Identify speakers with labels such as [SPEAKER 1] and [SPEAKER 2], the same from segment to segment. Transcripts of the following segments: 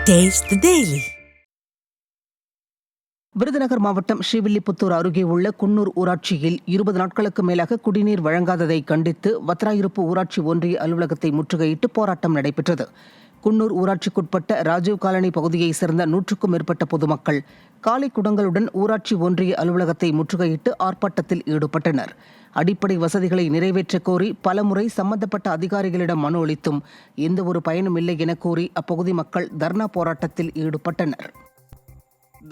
[SPEAKER 1] Taste the Daily.
[SPEAKER 2] Virudhunagar மாவட்டம் ஸ்ரீவில்லிபுத்தூர் அருகே உள்ள குன்னூர் ஊராட்சியில் 20 நாட்களுக்கு மேலாக குடிநீர் வழங்காததை கண்டித்து வத்திராயிருப்பு ஊராட்சி ஒன்றிய அலுவலகத்தை முற்றுகையிட்டு போராட்டம் நடைபெற்றது. குன்னூர் ஊராட்சிக்குட்பட்ட ராஜீவ் காலனி பகுதியைச் சேர்ந்த 100க்கும் மேற்பட்ட பொதுமக்கள் காலை குடங்களுடன் ஊராட்சி ஒன்றிய அலுவலகத்தை முற்றுகையிட்டு ஆர்ப்பாட்டத்தில் ஈடுபட்டனர். அடிப்படை வசதிகளை நிறைவேற்ற கோரி பலமுறை சம்பந்தப்பட்ட அதிகாரிகளிடம் மனு அளித்தும் எந்த ஒரு பயனும் இல்லை என கூறி அப்பகுதி மக்கள் தர்ணா போராட்டத்தில் ஈடுபட்டனர்.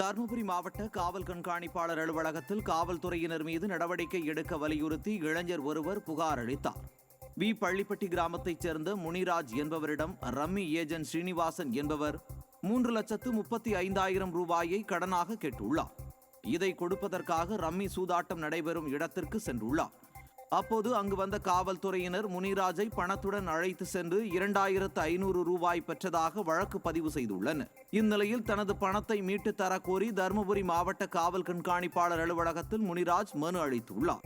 [SPEAKER 3] தருமபுரி மாவட்ட காவல் கண்காணிப்பாளர் அலுவலகத்தில் காவல்துறையினர் மீது நடவடிக்கை எடுக்க வலியுறுத்தி இளைஞர் ஒருவர் புகார் அளித்தார். வி பள்ளிப்பட்டி கிராமத்தைச் சேர்ந்த முனிராஜ் என்பவரிடம் ரம்மி ஏஜென்ட் ஸ்ரீனிவாசன் என்பவர் 3,35,000 ரூபாயை கடனாக கேட்டுள்ளார். இதை கொடுப்பதற்காக ரம்மி சூதாட்டம் நடைபெறும் இடத்திற்கு சென்றுள்ளார். அப்போது அங்கு வந்த காவல்துறையினர் முனிராஜை பணத்துடன் அழைத்து சென்று 2,500 ரூபாய் பெற்றதாக வழக்கு பதிவு செய்துள்ளனர். இந்நிலையில் தனது பணத்தை மீட்டு தர கோரி தருமபுரி மாவட்ட காவல் கண்காணிப்பாளர் அலுவலகத்தில் முனிராஜ் மனு அளித்துள்ளார்.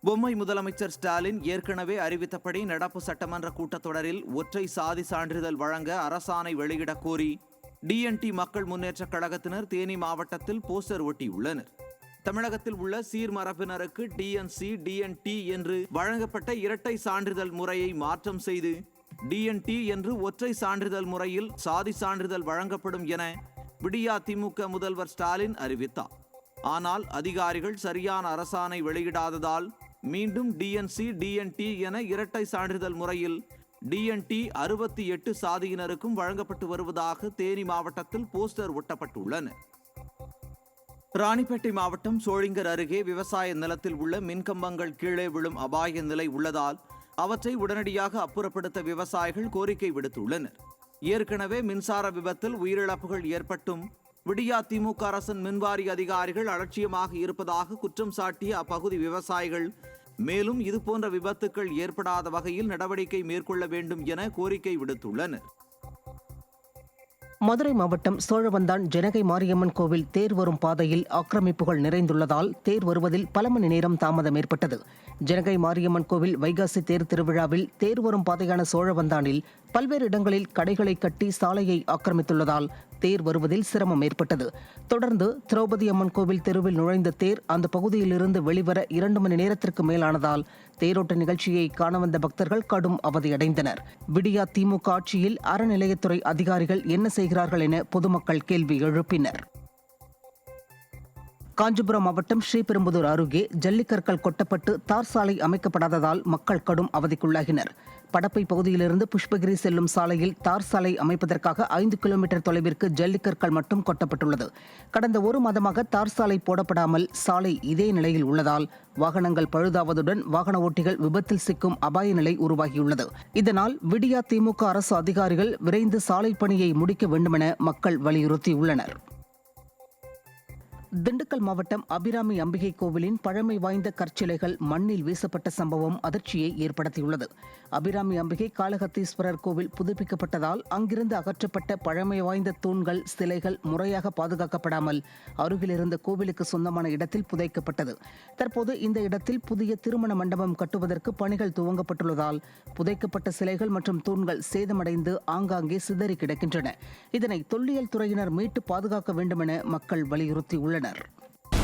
[SPEAKER 3] பொம்மை முதலமைச்சர் ஸ்டாலின் ஏற்கனவே அறிவித்தபடி நடப்பு சட்டமன்ற கூட்டத்தொடரில் ஒற்றை சாதி சான்றிதழ் வழங்க அரசாணை வெளியிடக் கோரி டிஎன்டி மக்கள் முன்னேற்றக் கழகத்தினர் தேனி மாவட்டத்தில் போஸ்டர் ஒட்டியுள்ளனர். தமிழகத்தில் உள்ள சீர்மரபினருக்கு டிஎன்சி டிஎன்டி என்று வழங்கப்பட்ட இரட்டை சான்றிதழ் முறையை மாற்றம் செய்து டிஎன்டி என்று ஒற்றை சான்றிதழ் முறையில் சாதி சான்றிதழ் வழங்கப்படும் என விடியா திமுக முதல்வர் ஸ்டாலின் அறிவித்தார். ஆனால் அதிகாரிகள் சரியான அரசாணை வெளியிடாததால் மீண்டும் டிஎன்சி டிஎன்டி என இரட்டை சான்றிதழ் முறையில் டிஎன்டி 68 சாதியினருக்கும் வழங்கப்பட்டு வருவதாக தேனி மாவட்டத்தில் போஸ்டர் ஒட்டப்பட்டுள்ளன. ராணிப்பேட்டை மாவட்டம் சோழிங்கர் அருகே விவசாய நிலத்தில் உள்ள மின்கம்பங்கள் கீழே விழும் அபாய நிலை உள்ளதால் அவற்றை உடனடியாக அப்புறப்படுத்த விவசாயிகள் கோரிக்கை விடுத்துள்ளனர். ஏற்கனவே மின்சார விபத்தில் உயிரிழப்புகள் ஏற்பட்டும் விடியா திமுக அரசின் மின்வாரிய அதிகாரிகள் அலட்சியமாக இருப்பதாக குற்றம் சாட்டிய அப்பகுதி விவசாயிகள் மேலும் இதுபோன்ற விபத்துக்கள் ஏற்படாத வகையில் நடவடிக்கை மேற்கொள்ள வேண்டும் என கோரிக்கை விடுத்துள்ளனர்.
[SPEAKER 2] மதுரை மாவட்டம் சோழவந்தான் ஜனகை மாரியம்மன் கோவில் தேர் வரும் பாதையில் ஆக்கிரமிப்புகள் நிறைந்துள்ளதால் தேர் வருவதில் பல மணி நேரம் தாமதம் ஏற்பட்டது. ஜனகை மாரியம்மன் கோவில் வைகாசி தேர் திருவிழாவில் தேர் வரும் பாதையான சோழவந்தானில் பல்வேறு இடங்களில் கடைகளை கட்டி சாலையை ஆக்கிரமித்துள்ளதால் தேர் வருவதில் சிரமம் ஏற்பட்டது. தொடர்ந்து திரௌபதி அம்மன் கோவில் தெருவில் நுழைந்த தேர் அந்த பகுதியிலிருந்து வெளிவர 2 மணி நேரத்திற்கு மேலானதால் தேரோட்ட நிகழ்ச்சியை காண வந்த பக்தர்கள் கடும் அவதியடைந்தனர். விடியா திமுக ஆட்சியில் அறநிலையத்துறை அதிகாரிகள் என்ன செய்கிறார்கள் என பொதுமக்கள் கேள்வி எழுப்பினர். காஞ்சிபுரம் மாவட்டம் ஸ்ரீபெரும்புதூர் அருகே ஜல்லிக்கற்கள் கொட்டப்பட்டு தார் சாலை அமைக்கப்படாததால் மக்கள் கடும் அவதிக்குள்ளாகினர். படப்பை பகுதியிலிருந்து புஷ்பகிரி செல்லும் சாலையில் தார் சாலை அமைப்பதற்காக 5 கிலோமீட்டர் தொலைவிற்கு ஜல்லிக்கற்கள் மட்டும் கொட்டப்பட்டுள்ளது. கடந்த 1 மாதமாக தார் சாலை போடப்படாமல் சாலை இதே நிலையில் உள்ளதால் வாகனங்கள் பழுதாவதுடன் வாகன ஓட்டிகள் விபத்தில் சிக்கும் அபாய நிலை உருவாகியுள்ளது. இதனால் விடியா திமுக அரசு அதிகாரிகள் விரைந்து சாலை பணியை முடிக்க வேண்டுமென மக்கள் வலியுறுத்தியுள்ளனர். திண்டுக்கல் மாவட்டம் அபிராமி அம்பிகை கோவிலின் பழமை வாய்ந்த கற்சிலைகள் மண்ணில் வீசப்பட்ட சம்பவம் அதிர்ச்சியை ஏற்படுத்தியுள்ளது. அபிராமி அம்பிகை காளஹத்தீஸ்வரர் கோவில் புதுப்பிக்கப்பட்டதால் அங்கிருந்து அகற்றப்பட்ட பழமை வாய்ந்த தூண்கள் சிலைகள் முறையாக பாதுகாக்கப்படாமல் அருகில் இருந்த கோவிலுக்கு சொந்தமான இடத்தில் புதைக்கப்பட்டது. தற்போது இந்த இடத்தில் புதிய திருமண மண்டபம் கட்டுவதற்கு பணிகள் துவங்கப்பட்டுள்ளதால் புதைக்கப்பட்ட சிலைகள் மற்றும் தூண்கள் சேதமடைந்து ஆங்காங்கே சிதறி கிடக்கின்றன. இதனை தொல்லியல் துறையினர் மீட்டு பாதுகாக்க வேண்டுமென மக்கள் வலியுறுத்தியுள்ளனர்.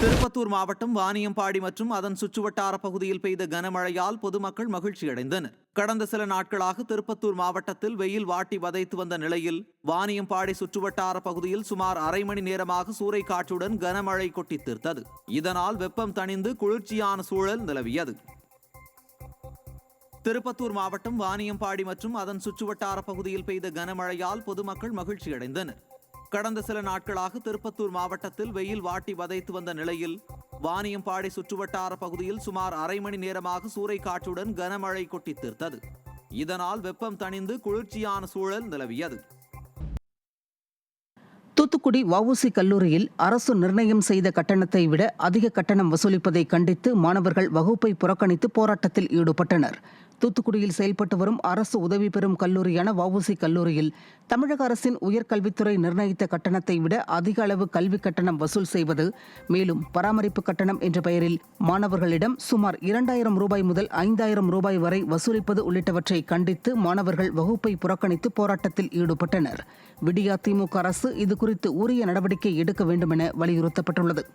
[SPEAKER 3] திருப்பத்தூர் மாவட்டம் வாணியம்பாடி மற்றும் அதன் சுற்றுவட்டார பகுதியில் பெய்த கனமழையால் பொதுமக்கள் மகிழ்ச்சி அடைந்தனர். கடந்த சில நாட்களாக திருப்பத்தூர் மாவட்டத்தில் வெயில் வாட்டி வதைத்து வந்த நிலையில் வாணியம்பாடி சுற்றுவட்டார பகுதியில் சுமார் அரை மணி நேரமாக சூறைக்காற்றுடன் கனமழை கொட்டி தீர்த்தது. இதனால் வெப்பம் தணிந்து குளிர்ச்சியான சூழல் நிலவியது. திருப்பத்தூர் மாவட்டம் வாணியம்பாடி மற்றும் அதன் சுற்றுவட்டார பகுதியில் பெய்த கனமழையால் பொதுமக்கள் மகிழ்ச்சி அடைந்தனர். கடந்த சில நாட்களாக திருப்பத்தூர் மாவட்டத்தில் வெயில் வாட்டி வதைத்து வந்த நிலையில் வாணியம்பாடி சுற்றுவட்டார பகுதியில் சுமார் அரை மணி நேரமாக சூறைக்காற்றுடன் கனமழை கொட்டி தீர்த்தது. இதனால் வெப்பம் தணிந்து குளிர்ச்சியான சூழல் நிலவியது.
[SPEAKER 2] தூத்துக்குடி வஉசி கல்லூரியில் அரசு நிர்ணயம் செய்த கட்டணத்தை விட அதிக கட்டணம் வசூலிப்பதை கண்டித்து மாணவர்கள் வகுப்பை புறக்கணித்து போராட்டத்தில் ஈடுபட்டனர். தூத்துக்குடியில் செயல்பட்டு வரும் அரசு உதவி பெறும் கல்லூரியான வஉசி கல்லூரியில் தமிழக அரசின் உயர்கல்வித்துறை நிர்ணயித்த கட்டணத்தை விட அதிக அளவு கல்வி கட்டணம் வசூல் செய்வது, மேலும் பராமரிப்பு கட்டணம் என்ற பெயரில் மாணவர்களிடம் சுமார் 2000 ரூபாய் முதல் 5000 ரூபாய் வரை வசூலிப்பது உள்ளிட்டவற்றை கண்டித்து மாணவர்கள் வகுப்பை புறக்கணித்து போராட்டத்தில் ஈடுபட்டனர். விடியா திமுக அரசு இதுகுறித்து உரிய நடவடிக்கை எடுக்க வேண்டும் என வலியுறுத்தப்பட்டுள்ளது.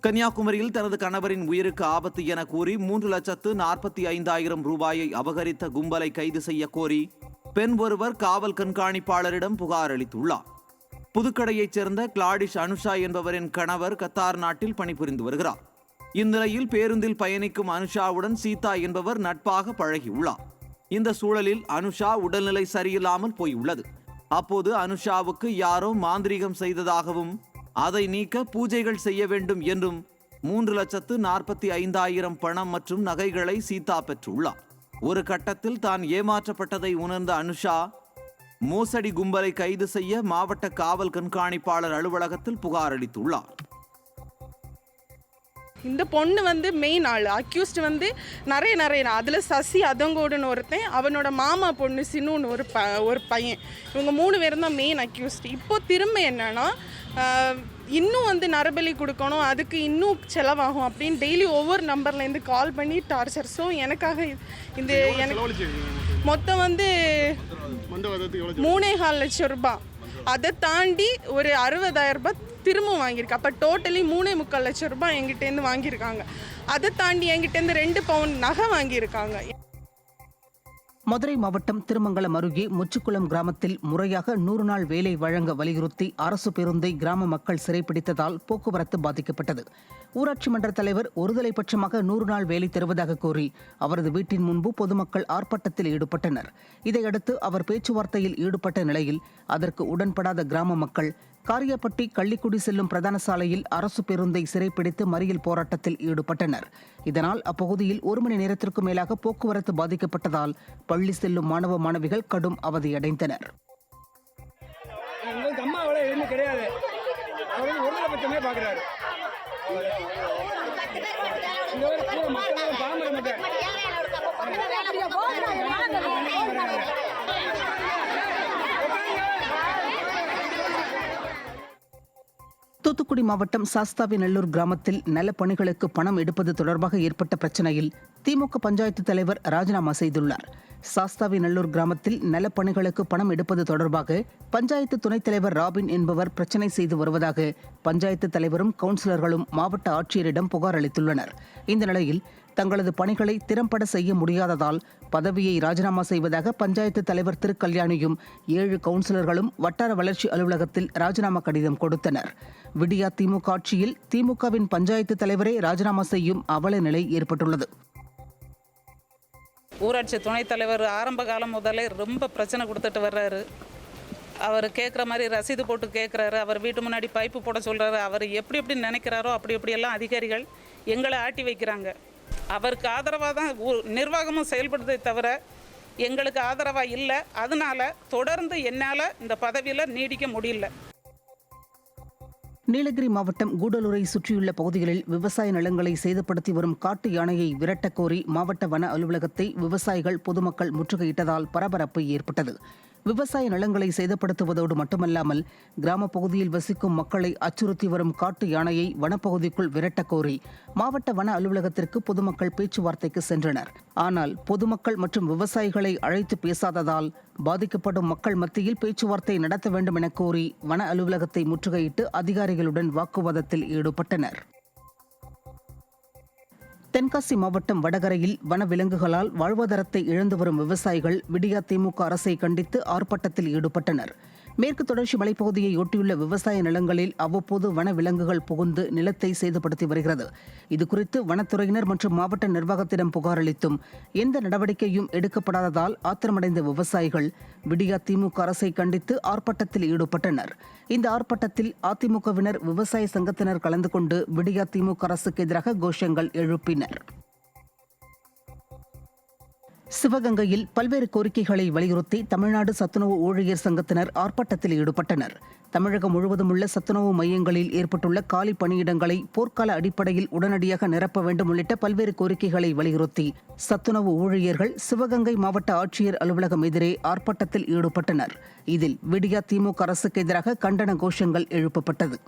[SPEAKER 3] கன்னியாகுமரியில் தனது கணவரின் உயிருக்கு ஆபத்து என கூறி 3,45,000 ரூபாயை அபகரித்த கும்பலை கைது செய்ய கோரி பெண் ஒருவர் காவல் கண்காணிப்பாளரிடம் புகார் அளித்துள்ளார். புதுக்கடையைச் சேர்ந்த கிளாடிஷ் அனுஷா என்பவரின் கணவர் கத்தார் நாட்டில் பணிபுரிந்து வருகிறார். இந்நிலையில் பேருந்தில் பயணிக்கும் அனுஷாவுடன் சீதா என்பவர் நட்பாக பழகியுள்ளார். இந்த சூழலில் அனுஷா உடல்நிலை சரியில்லாமல் போயுள்ளது. அப்போது அனுஷாவுக்கு யாரோ மாந்திரீகம் செய்ததாகவும் அதை நீக்க பூஜைகள் செய்ய வேண்டும் என்றும் 3,45,000 பணம் மற்றும் நகைகளை சீதா பெற்றுள்ளார். ஒரு கட்டத்தில் தான் ஏமாற்றப்பட்டதை உணர்ந்த அனுஷா மோசடி கும்பலை கைது செய்ய மாவட்ட காவல் கண்காணிப்பாளர் அலுவலகத்தில் புகார் அளித்துள்ளார்.
[SPEAKER 1] இந்த பொண்ணு மெயின் ஆள், அக்யூஸ்ட் நிறைய அதில் சசி அதங்கோடுன்னு ஒருத்தன், அவனோட மாமா பொண்ணு சின்னுன்னு ஒரு பையன், இவங்க 3 பேரும் தான் மெயின் அக்யூஸ்ட். இப்போ திரும்ப என்னன்னா இன்னும் நரபலி கொடுக்கணும், அதுக்கு இன்னும் செலவாகும் அப்படின்னு டெய்லி ஒவ்வொரு நம்பர்லேருந்து கால் பண்ணி டார்ச்சர். ஸோ எனக்காக எனக்கு மொத்தம் 3,4 லட்சம் ரூபாய், அதை தாண்டி ஒரு 60,000 ரூபாய் திரும்ப வாங்கியிருக்கு. அப்போ டோட்டலி 3,4 லட்சம் ரூபாய் என்கிட்டேருந்து வாங்கியிருக்காங்க. அதை தாண்டி என்கிட்டேருந்து 2 பவுன் நகை வாங்கியிருக்காங்க.
[SPEAKER 2] மதுரை மாவட்டம் திருமங்கலம் அருகே முச்சுக்குளம் கிராமத்தில் முறையாக 100 நாள் வேலை வழங்க வலியுறுத்தி அரசு பேருந்தை கிராம மக்கள் சிறைப்பிடித்ததால் போக்குவரத்து பாதிக்கப்பட்டது. ஊராட்சி மன்ற தலைவர் ஒருதலை பட்சமாக 100 நாள் வேலை தருவதாக கூறி அவரது வீட்டின் முன்பு பொதுமக்கள் ஆர்ப்பாட்டத்தில் ஈடுபட்டனர். இதையடுத்து அவர் பேச்சுவார்த்தையில் ஈடுபட்ட நிலையில் அதற்கு உடன்படாத கிராம மக்கள் காரியப்பட்டி கள்ளிக்குடி செல்லும் பிரதான சாலையில் அரசு பேருந்தை சிறைப்பிடித்து மறியல் போராட்டத்தில் ஈடுபட்டனர். இதனால் அப்பகுதியில் 1 மணி நேரத்திற்கு மேலாக போக்குவரத்து பாதிக்கப்பட்டதால் பள்ளி செல்லும் மாணவ மாணவிகள் கடும் அவதியடைந்தனர். தூத்துக்குடி மாவட்டம் சாஸ்தாவிநல்லூர் கிராமத்தில் நலப்பணிகளுக்கு பணம் எடுப்பது தொடர்பாக ஏற்பட்ட பிரச்சனையில் திமுக பஞ்சாயத்து தலைவர் ராஜினாமா செய்துள்ளார். சாஸ்தாவிநல்லூர் கிராமத்தில் நலப்பணிகளுக்கு பணம் எடுப்பது தொடர்பாக பஞ்சாயத்து துணைத் தலைவர் ராபின் என்பவர் பிரச்சனை செய்து வருவதாக பஞ்சாயத்து தலைவரும் கவுன்சிலர்களும் மாவட்ட ஆட்சியரிடம் புகார் அளித்துள்ளனர். இந்த நிலையில் தங்களது பணிகளை திறம்பட செய்ய முடியாததால் பதவியை ராஜினாமா செய்வதாக பஞ்சாயத்து தலைவர் திருக்கல்யாணியும் 7 கவுன்சிலர்களும் வட்டார வளர்ச்சி அலுவலகத்தில் ராஜினாமா கடிதம் கொடுத்தனர். விடியா திமுக ஆட்சியில் திமுகவின் பஞ்சாயத்து தலைவரே ராஜினாமா செய்யும் அவல நிலை ஏற்பட்டுள்ளது.
[SPEAKER 4] ஊராட்சி துணைத் தலைவர் ஆரம்ப காலம் முதலே ரொம்ப பிரச்சனை கொடுத்துட்டு வர்றாரு. அவர் கேட்குற மாதிரி ரசீது போட்டு கேட்குறாரு. அவர் வீட்டு முன்னாடி பைப்பு போட சொல்கிறாரு. அவர் எப்படி நினைக்கிறாரோ அப்படியெல்லாம் அதிகாரிகள் எங்களை ஆட்டி வைக்கிறாங்க. அவருக்கு ஆதரவாக தான் நிர்வாகமும் செயல்படுறதை தவிர எங்களுக்கு ஆதரவாக இல்லை. அதனால தொடர்ந்து என்னால் இந்த பதவியில் நீடிக்க முடியல.
[SPEAKER 2] நீலகிரி மாவட்டம் கூடலூரை சுற்றியுள்ள பகுதிகளில் விவசாய நிலங்களை சேதப்படுத்தி வரும் காட்டு யானையை விரட்டக் கோரி மாவட்ட வன அலுவலகத்தை விவசாயிகள் பொதுமக்கள் முற்றுகையிட்டதால் பரபரப்பு ஏற்பட்டது. விவசாய நிலங்களை சேதப்படுத்துவதோடு மட்டுமல்லாமல் கிராம பகுதியில் வசிக்கும் மக்களை அச்சுறுத்தி வரும் காட்டு யானையை வனப்பகுதிக்குள் விரட்டக் கோரி மாவட்ட வன அலுவலகத்திற்கு பொதுமக்கள் பேச்சுவார்த்தைக்கு சென்றனர். ஆனால் பொதுமக்கள் மற்றும் விவசாயிகளை அழைத்து பேசாததால் பாதிக்கப்படும் மக்கள் மத்தியில் பேச்சுவார்த்தை நடத்த வேண்டும் என கோரி வன அலுவலகத்தை முற்றுகையிட்டு அதிகாரிகளுடன் வாக்குவாதத்தில் ஈடுபட்டனர். தென்காசி மாவட்டம் வடகரையில் வனவிலங்குகளால் வாழ்வாதாரத்தை இழந்து வரும் விவசாயிகள் விடியா திமுக அரசை கண்டித்து ஆர்ப்பாட்டத்தில் ஈடுபட்டனர். மேற்கு தொடர்ச்சி மலைப்பகுதியை ஒட்டியுள்ள விவசாய நிலங்களில் அவ்வப்போது வனவிலங்குகள் புகுந்து நிலத்தை சேதப்படுத்தி வருகிறது. இதுகுறித்து வனத்துறையினர் மற்றும் மாவட்ட நிர்வாகத்திடம் புகார் அளித்தும் எந்த நடவடிக்கையும் எடுக்கப்படாததால் ஆத்திரமடைந்த விவசாயிகள் விடியா திமுக அரசை கண்டித்து ஆர்ப்பாட்டத்தில் ஈடுபட்டனர். இந்த ஆர்ப்பாட்டத்தில் அதிமுகவினர், விவசாய சங்கத்தினர் கலந்து கொண்டு விடியா திமுக அரசுக்கு எதிராக கோஷங்கள் எழுப்பினர். சிவகங்கையில் பல்வேறு கோரிக்கைகளை வலியுறுத்தி தமிழ்நாடு சத்துணவு ஊழியர் சங்கத்தினர் ஆர்ப்பாட்டத்தில் ஈடுபட்டனர். தமிழகம் முழுவதும் உள்ள சத்துணவு மையங்களில் ஏற்பட்டுள்ள காலி பணியிடங்களை போர்க்கால அடிப்படையில் உடனடியாக நிரப்ப வேண்டும் உள்ளிட்ட பல்வேறு கோரிக்கைகளை வலியுறுத்தி சத்துணவு ஊழியர்கள் சிவகங்கை மாவட்ட ஆட்சியர் அலுவலகம் எதிரே ஆர்ப்பாட்டத்தில் ஈடுபட்டனர். இதில் விடியா திமுக அரசுக்கு எதிராக கண்டன கோஷங்கள் எழுப்பப்பட்டது.